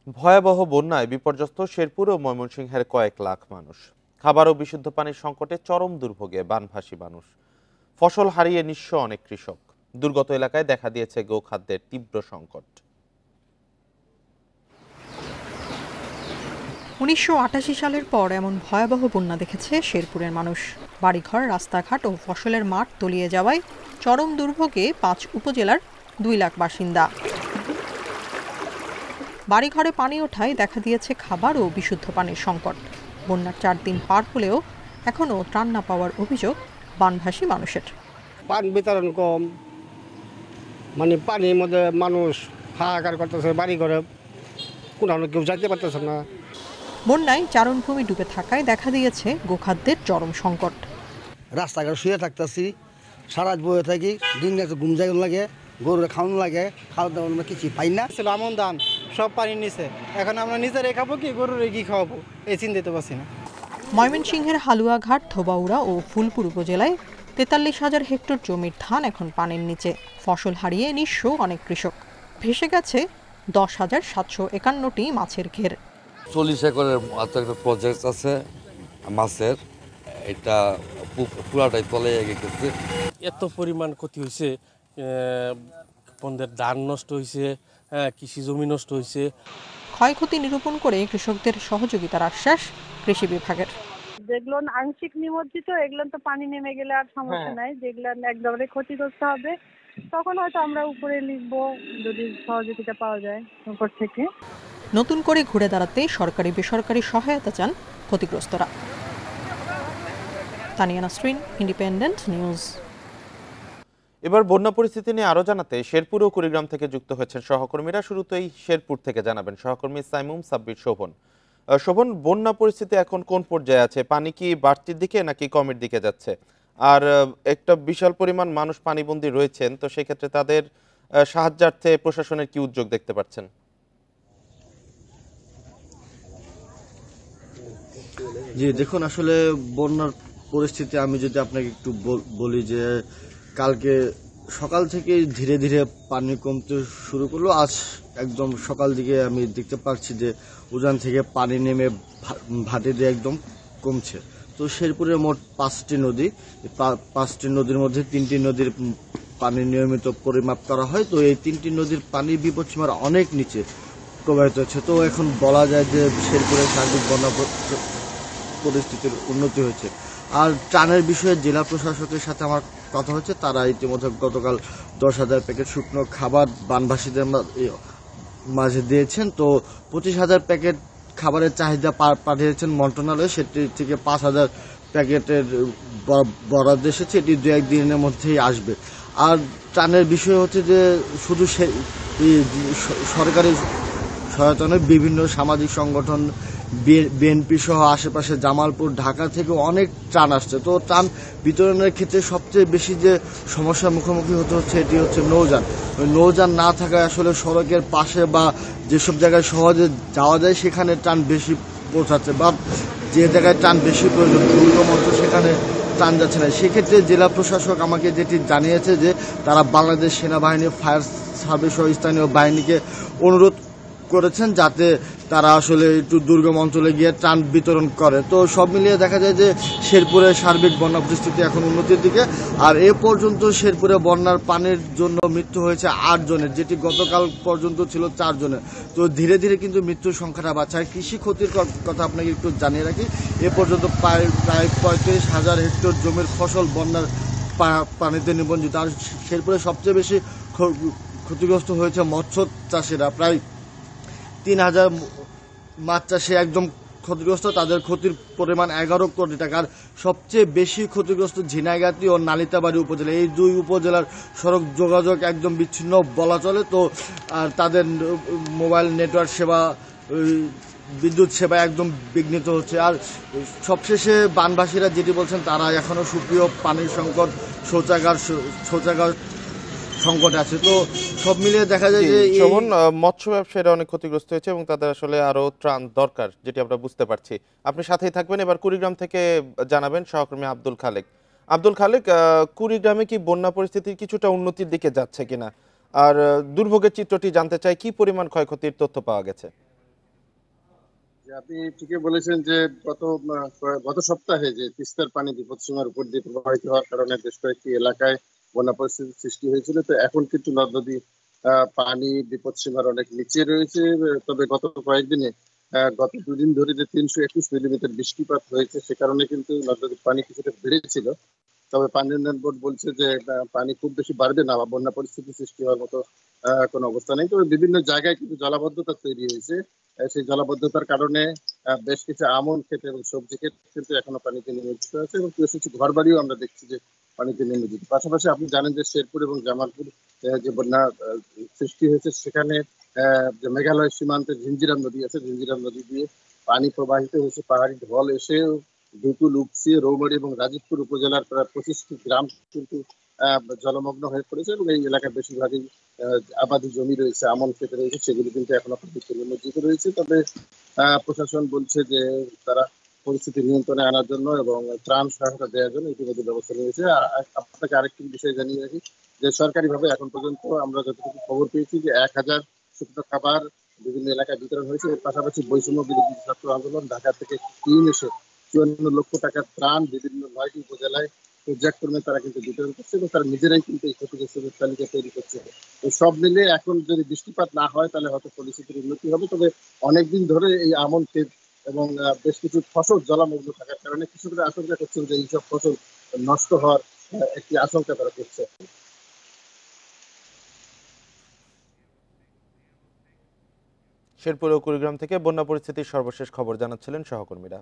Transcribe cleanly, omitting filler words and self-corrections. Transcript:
ভয়াবহ বন্যায় বিপর্যস্ত শেরপুর ও ময়মনসিংহের কয়েক লাখ মানুষ। খাবার ও বিশুদ্ধ পানির সংকটে চরম দুর্ভোগে বানভাসী মানুষ। ফসল হারিয়ে নিঃস্ব অনেক কৃষক। দুর্গত এলাকায় দেখা দিয়েছে গোখাদ্যের তীব্র সংকট। ১৯৮৮ সালের পর এমন ভয়াবহ বন্যা দেখেছে শেরপুরের মানুষ। বাড়িঘর, রাস্তাঘাট ও ফসলের মাঠ তলিয়ে যাওয়ায় চরম দুর্ভোগে ৫ উপজেলার ২ লাখ বাসিন্দা। বাড়িঘরে পানি ওঠায় দেখা দিয়েছে খাবার ও বিশুদ্ধ পানির সংকট। বন্যার ৪ দিন পার হলেও এখনও ত্রাণ না পাওয়ার অভিযোগ বানভাসী মানুষের। পানি বিতরণ কম, মানে পানির মধ্যে মানুষ হাহাকার করতেছে, বাড়ি ঘরে কোনো কেউ যাইতে পারতেছে না। বন্যায় চারণভূমি ডুবে থাকায় দেখা দিয়েছে গোখাদ্যের চরম সংকট। রাস্তাঘাট শুয়ে থাকতেছি, সারা বয়ে থাকি, দিন রাতে ঘুম যাইন লাগে, গরুর খাওয়ানো লাগে, খাওয়া দাওয়া আমরা কিছু পাই না। ছিল আমন ধান সব পানি নিচে, এখন আমরা নিজেরাই খাবো কি গরুর কি খাওয়াবো এই চিন্তিত পারছি না। ময়মনসিংহের হালুয়াঘাট, ধোবাউড়া ও ফুলপুর উপজেলায় ৪৩,০০০ হেক্টর জমির ধান এখন পানির নিচে। ফসল হারিয়ে নিঃস্ব অনেক কৃষক। ভেসে গেছে ১০,৭৫১টি মাছের ঘের। ৪০ একরের একটা প্রজেক্ট আছে মাছের, এটা পুরাটাই তলে গেছে। এত পরিমাণ ক্ষতি হয়েছে, বন্ধের ধান নষ্ট হয়েছে, কৃষি জমি নষ্ট হয়েছে। ক্ষয়ক্ষতি নিরূপণ করে কৃষকদের সহযোগিতার আশ্বাস কৃষি বিভাগের। যেগুলো আংশিক নিমজ্জিত, এগুলো তো পানি নেমে গেলে আর সমস্যা নাই। যেগুলো একবারে ক্ষতিগ্রস্ত হবে তখন হয়তো আমরা উপরে লিখবো, যদি সহযোগিতা পাওয়া যায় উপর থেকে। নতুন করে ঘুরে দাঁড়াতে সরকারি বেসরকারি সহায়তা চান ক্ষতিগ্রস্তরা। Tania Nasrin, independent news. এবার বন্যা পরিস্থিতি নিয়ে আরো জানাতে শেরপুর ও কুড়িগ্রাম থেকে যুক্ত হয়েছেন সহকর্মীরা। শুরুতেই শেরপুর থেকে জানাবেন সহকর্মী সাইমুম সাব্বির শোভন। শোভন, বন্যা পরিস্থিতি এখন কোন পর্যায়ে আছে? পানি কি বাড়তির দিকে নাকি কমের দিকে যাচ্ছে? আর একটা বিশাল পরিমাণ মানুষ পানিবন্দী রয়েছেন, তো সেক্ষেত্রে তাদের সাহায্যার্থে প্রশাসনের কি উদ্যোগ দেখতে পাচ্ছেন? জি দেখুন, আসলে বন্যার পরিস্থিতি আমি যদি আপনাকে একটু বলি যে কালকে সকাল থেকে ধীরে ধীরে পানি কমতে শুরু করলো। আজ একদম সকাল দিকে আমি দেখতে পাচ্ছি যে উজান থেকে পানি নেমে ভাটি দিয়ে একদম কমছে। তো শেরপুরের মোট 5টি নদী, 5টি নদীর মধ্যে 3টি নদীর পানি নিয়মিত পরিমাপ করা হয়। তো এই 3টি নদীর পানি বিপদসীমার অনেক নিচে প্রবাহিত হচ্ছে। তো এখন বলা যায় যে শেরপুরের সার্বিক বন্যা পরিস্থিতির উন্নতি হয়েছে। আর ত্রাণের বিষয়ে জেলা প্রশাসকের সাথে আমার কথা হচ্ছে, তারা ইতিমধ্যে গতকাল 10,000 প্যাকেট শুকনো খাবার বানভাসীদের মাঝে দিয়েছেন। তো 25,000 প্যাকেট খাবারের চাহিদা পাঠিয়েছেন মন্ত্রণালয়, সেটি থেকে 5,000 প্যাকেটের বরাদ্দ এসেছে। এটি 2-1 দিনের মধ্যেই আসবে। আর ত্রাণের বিষয় হচ্ছে যে শুধু সরকারি সহায়তা নয়, বিভিন্ন সামাজিক সংগঠন, বিএনপি সহ আশেপাশে জামালপুর, ঢাকা থেকে অনেক ত্রাণ আসছে। তো ত্রাণ বিতরণের ক্ষেত্রে সবচেয়ে বেশি যে সমস্যার মুখোমুখি হতে হচ্ছে এটি হচ্ছে নৌযান। নৌযান না থাকায় আসলে সড়কের পাশে বা যেসব জায়গায় সহজে যাওয়া যায় সেখানে ত্রাণ বেশি পৌঁছাচ্ছে, বা যে জায়গায় ত্রাণ বেশি প্রয়োজন দুর্গম অঞ্চল সেখানে ত্রাণ যাচ্ছে না। সেক্ষেত্রে জেলা প্রশাসক আমাকে যেটি জানিয়েছে যে তারা বাংলাদেশ সেনাবাহিনী, ফায়ার সার্ভিস সহ স্থানীয় বাহিনীকে অনুরোধ করেছেন যাতে তারা আসলে একটু দুর্গম অঞ্চলে গিয়ে ত্রাণ বিতরণ করে। তো সব মিলিয়ে দেখা যায় যে শেরপুরের সার্বিক বন্যা পরিস্থিতি এখন উন্নতির দিকে। আর এ পর্যন্ত শেরপুরে বন্যার পানির জন্য মৃত্যু হয়েছে 8 জনের, যেটি গতকাল পর্যন্ত ছিল 4 জনের। তো ধীরে ধীরে কিন্তু মৃত্যুর সংখ্যাটা বাড়ছে। আর কৃষি ক্ষতির কথা আপনাকে একটু জানিয়ে রাখি, এ পর্যন্ত প্রায় 35,000 হেক্টর জমির ফসল বন্যার পানিতে নিবঞ্জিত। আর শেরপুরে সবচেয়ে বেশি ক্ষতিগ্রস্ত হয়েছে মৎস্য চাষিরা, প্রায় 3,000 মাছ চাষি একদম ক্ষতিগ্রস্ত। তাদের ক্ষতির পরিমাণ 11 কোটি টাকা। আর সবচেয়ে বেশি ক্ষতিগ্রস্ত ঝিনাইগাতি ও নালিতাবাড়ী উপজেলা। এই 2 উপজেলার সড়ক যোগাযোগ একদম বিচ্ছিন্ন বলা চলে। তো আর তাদের মোবাইল নেটওয়ার্ক সেবা, বিদ্যুৎ সেবা একদম বিঘ্নিত হচ্ছে। আর সবশেষে বানবাসীরা যেটি বলছেন, তারা এখনো সুপ্রিয় পানির সংকট, শৌচাগার সংকট আছে। তো সব মিলিয়ে দেখা যায় যে মৎস্য ব্যবসায়ীরা অনেক ক্ষতিগ্রস্ত হয়েছে এবং তাদের আসলে আরো ত্রাণ দরকার, যেটি আমরা বুঝতে পারছি। আপনি সাথেই থাকবেন। এবার কুড়িগ্রাম থেকে জানাবেন সহকর্মী আব্দুল খালেক। আব্দুল খালেক, কুড়িগ্রামে কি বন্যা পরিস্থিতির কিছুটা উন্নতির দিকে যাচ্ছে কিনা, আর দুর্ভোগের চিত্রটি জানতে চাই, কি পরিমাণ ক্ষয়ক্ষতির তথ্য পাওয়া গেছে? যে আপনি ঠিকই বলেছেন যে গত সপ্তাহে যে তিস্তার পানি বিপদসীমার উপর দিয়ে প্রবাহিত হওয়ার কারণে বেশ কয়েকটি এলাকায় বন্যা পরিস্থিতির সৃষ্টি হয়েছিল। তো এখন কিন্তু নদ নদী পানি বিপদসীমার অনেক নিচে রয়েছে। তবে গত কয়েকদিনে গত দুদিন ধরে যে 321 মিলিমিটার বৃষ্টিপাত হয়েছে, সে কারণে কিন্তু নদ নদীর পানি কিছুটা বেড়েছিল। তবে পানি উন্নয়ন বোর্ড বলছে যে পানি খুব বেশি বাড়বে না বা বন্যা পরিস্থিতি সৃষ্টি হওয়ার মতো কোনো অবস্থা নেই। তবে বিভিন্ন জায়গায় কিন্তু জলাবদ্ধতা তৈরি হয়েছে। সেই জলাবদ্ধতার কারণে বেশ কিছু আমন ক্ষেত এবং সবজি ক্ষেত কিন্তু এখনো পানিতে নিমজ্জিত আছে এবং কিছু কিছু ঘর বাড়িও আমরা দেখছি যে পানিতে নিমজ্জিত। পাশাপাশি আপনি জানেন যে শেরপুর এবং জামালপুর যে বন্যা সৃষ্টি হয়েছে, সেখানে যে মেঘালয় সীমান্তে ঝিঞ্জিরাম নদী আছে, ঝিঞ্জিরাম নদী দিয়ে পানি প্রবাহিত হয়েছে। পাহাড়ি ঢল এসে দুকুল, উপসি, রৌমারী এবং রাজীবপুর উপজেলার প্রায় 25টি গ্রাম কিন্তু জলমগ্ন হয়ে পড়েছে এবং এই এলাকার বেশিরভাগই আবাদি জমি রয়েছে, আমন ক্ষেত রয়েছে, সেগুলি কিন্তু এখনো পানিতে নিমজ্জিত রয়েছে। তবে প্রশাসন বলছে যে তারা পরিস্থিতি নিয়ন্ত্রণে আনার জন্য এবং ত্রাণ সহায়তা দেওয়ার জন্য ইতিমধ্যে ব্যবস্থা নিয়েছে। আপনাকে আরেকটি বিষয় জানিয়ে রাখি যে সরকারিভাবে এখন পর্যন্ত আমরা যতটুকু খবর পেয়েছি যে 1000 শুকনো খাবার বিভিন্ন এলাকায় বিতরণ হয়েছে। এর পাশাপাশি বৈষম্য বিরোধী ছাত্র আন্দোলন ঢাকা থেকে টিম এসে 54 লক্ষ টাকার ত্রাণ বিভিন্ন 9টি উপজেলায় পর্যায়ক্রমে তারা কিন্তু বিতরণ করছে এবং তারা নিজেরাই কিন্তু এই ক্ষতিগ্রস্তদের তালিকা তৈরি করছে। তো সব মিলে এখন যদি বৃষ্টিপাত না হয় তাহলে হয়তো পরিস্থিতির উন্নতি হবে। তবে অনেকদিন ধরে এই আমন ক্ষেত এবং বেশ কিছু ফসল জলামগ্ন থাকার কারণে কৃষকরা আশঙ্কা করছেন যে এইসব ফসল নষ্ট হওয়ার একটি আশঙ্কা তারা করছে। শেরপুর ও কুড়িগ্রাম থেকে বন্যা পরিস্থিতির সর্বশেষ খবর জানাচ্ছিলেন সহকর্মীরা।